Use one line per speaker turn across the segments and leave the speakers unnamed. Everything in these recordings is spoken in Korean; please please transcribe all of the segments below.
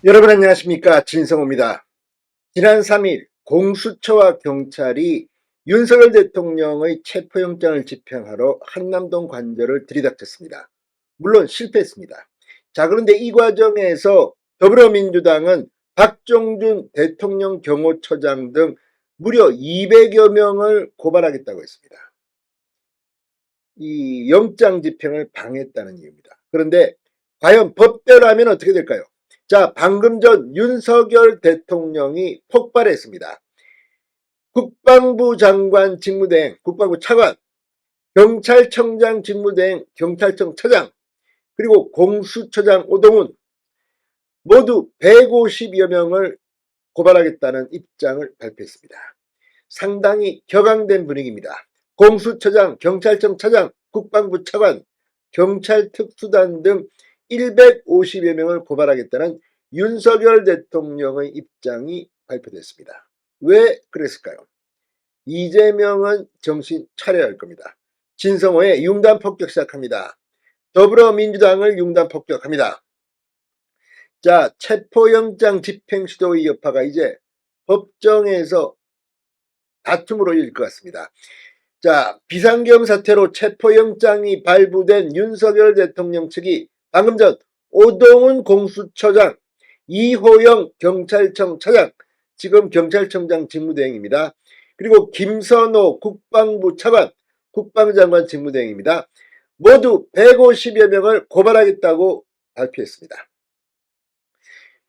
여러분 안녕하십니까, 진성호입니다. 지난 3일 공수처와 경찰이 윤석열 대통령의 체포영장을 집행하러 한남동 관저를 들이닥쳤습니다. 물론 실패했습니다. 자, 그런데 이 과정에서 더불어민주당은 박종준 대통령 경호처장 등 무려 200여 명을 고발하겠다고 했습니다. 이 영장 집행을 방해했다는 이유입니다. 그런데 과연 법대로하면 어떻게 될까요? 자, 방금 전 윤석열 대통령이 폭발했습니다. 국방부 장관 직무대행, 국방부 차관, 경찰청장 직무대행, 경찰청 차장, 그리고 공수처장 오동훈 모두 150여 명을 고발하겠다는 입장을 발표했습니다. 상당히 격앙된 분위기입니다. 공수처장, 경찰청 차장, 국방부 차관, 경찰 특수단 등 150여 명을 고발하겠다는 윤석열 대통령의 입장이 발표됐습니다. 왜 그랬을까요? 이재명은 정신 차려야 할 겁니다. 진성호의 융단 폭격 시작합니다. 더불어민주당을 융단 폭격합니다. 자, 체포영장 집행 시도의 여파가 이제 법정에서 다툼으로 이어질 것 같습니다. 자, 비상계엄 사태로 체포영장이 발부된 윤석열 대통령 측이 방금 전 오동훈 공수처장, 이호영 경찰청 차장, 지금 경찰청장 직무대행입니다. 그리고 김선호 국방부 차관, 국방장관 직무대행입니다. 모두 150여 명을 고발하겠다고 발표했습니다.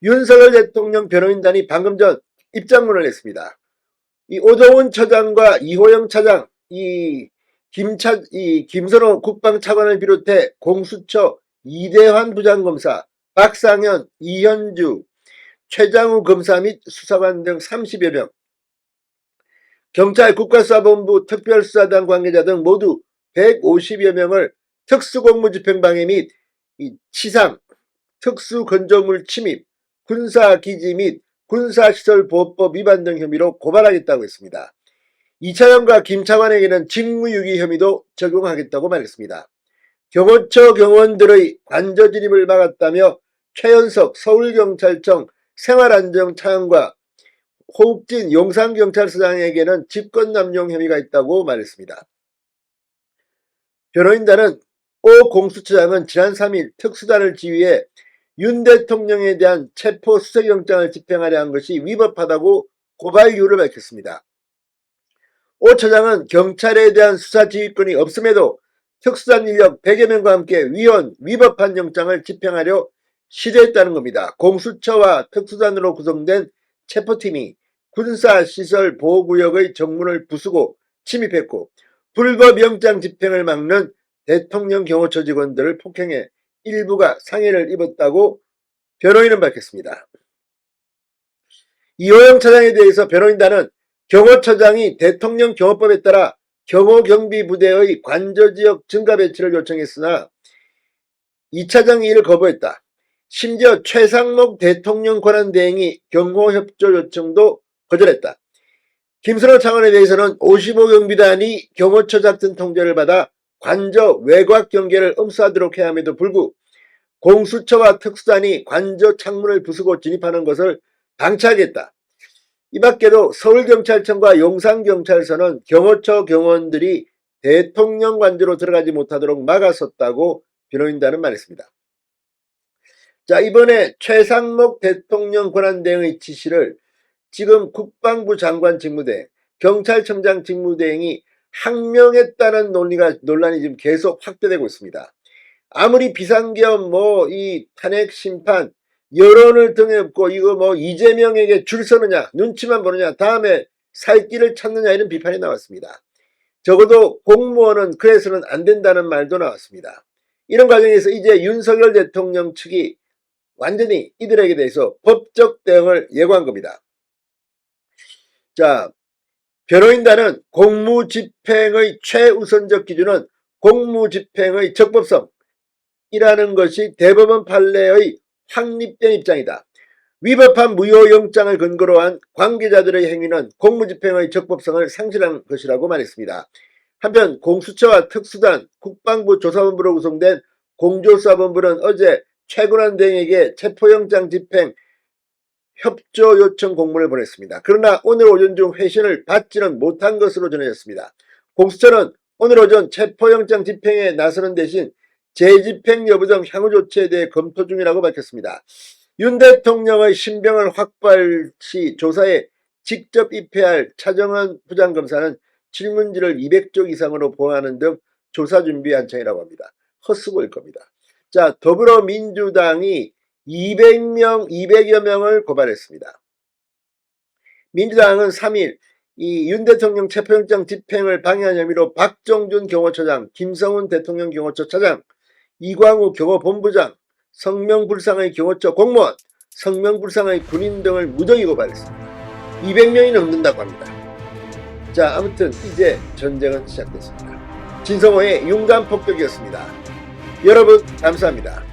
윤석열 대통령 변호인단이 방금 전 입장문을 냈습니다. 이 오동훈 처장과 이호영 차장, 김선호 국방차관을 비롯해 공수처 이대환 부장검사, 박상현, 이현주, 최장우 검사 및 수사관 등 30여 명, 경찰 국가수사본부 특별수사단 관계자 등 모두 150여 명을 특수공무집행방해 및 치상, 특수건조물 침입, 군사기지 및 군사시설보호법 위반 등 혐의로 고발하겠다고 했습니다. 이 차장과 김 차관에게는 직무유기 혐의도 적용하겠다고 말했습니다. 경호처 경호원들의 관저 진입을 막았다며 최연석 서울경찰청 생활안정차장과 호욱진 용산경찰서장에게는 직권남용 혐의가 있다고 말했습니다. 변호인단은 오 공수처장은 지난 3일 특수단을 지휘해 윤 대통령에 대한 체포 수색영장을 집행하려 한 것이 위법하다고 고발 이유를 밝혔습니다. 오 처장은 경찰에 대한 수사 지휘권이 없음에도 특수단 인력 100여 명과 함께 위법한 영장을 집행하려 시도했다는 겁니다. 공수처와 특수단으로 구성된 체포팀이 군사시설 보호구역의 정문을 부수고 침입했고 불법 영장 집행을 막는 대통령 경호처 직원들을 폭행해 일부가 상해를 입었다고 변호인은 밝혔습니다. 이호영 차장에 대해서 변호인단은 경호처장이 대통령 경호법에 따라 경호경비부대의 관저지역 증가 배치를 요청했으나 이 차장이 이를 거부했다. 심지어 최상목 대통령 권한대행이 경호협조 요청도 거절했다. 김선호 차관에 대해서는 55경비단이 경호처 작전 통제를 받아 관저 외곽 경계를 엄수하도록 해야 함에도 불구 공수처와 특수단이 관저 창문을 부수고 진입하는 것을 방치하겠다. 이 밖에도 서울경찰청과 용산경찰서는 경호처 경호원들이 대통령 관저로 들어가지 못하도록 막았었다고 변호인단은 말했습니다. 자, 이번에 최상목 대통령 권한대행의 지시를 지금 국방부 장관 직무대행, 경찰청장 직무대행이 항명했다는 논란이 지금 계속 확대되고 있습니다. 아무리 비상계엄 이 탄핵 심판 여론을 등에 업고 이거 이재명에게 줄 서느냐, 눈치만 보느냐, 다음에 살 길을 찾느냐 이런 비판이 나왔습니다. 적어도 공무원은 그래서는 안 된다는 말도 나왔습니다. 이런 과정에서 이제 윤석열 대통령 측이 완전히 이들에게 대해서 법적 대응을 예고한 겁니다. 자, 변호인단은 공무집행의 최우선적 기준은 공무집행의 적법성이라는 것이 대법원 판례의 확립된 입장이다. 위법한 무효영장을 근거로 한 관계자들의 행위는 공무집행의 적법성을 상실한 것이라고 말했습니다. 한편 공수처와 특수단, 국방부 조사본부로 구성된 공조사본부는 어제 최고한 대행에게 체포영장 집행 협조 요청 공문을 보냈습니다. 그러나 오늘 오전 중 회신을 받지는 못한 것으로 전해졌습니다. 공수처는 오늘 오전 체포영장 집행에 나서는 대신 재집행 여부 등 향후 조치에 대해 검토 중이라고 밝혔습니다. 윤 대통령의 신병을 확보할 시 조사에 직접 입회할 차정원 부장검사는 질문지를 200쪽 이상으로 보완하는 등 조사 준비 한창이라고 합니다. 헛수고일 겁니다. 자, 더불어민주당이 200여 명을 고발했습니다. 민주당은 3일 이 윤 대통령 체포영장 집행을 방해한 혐의로 박정준 경호처장, 김성훈 대통령 경호처 차장, 이광우 경호본부장, 성명불상의 경호처 공무원, 성명불상의 군인 등을 무더기 고발했습니다. 200명이 넘는다고 합니다. 자, 아무튼 이제 전쟁은 시작됐습니다. 진성호의 융단 폭격이었습니다. 여러분 감사합니다.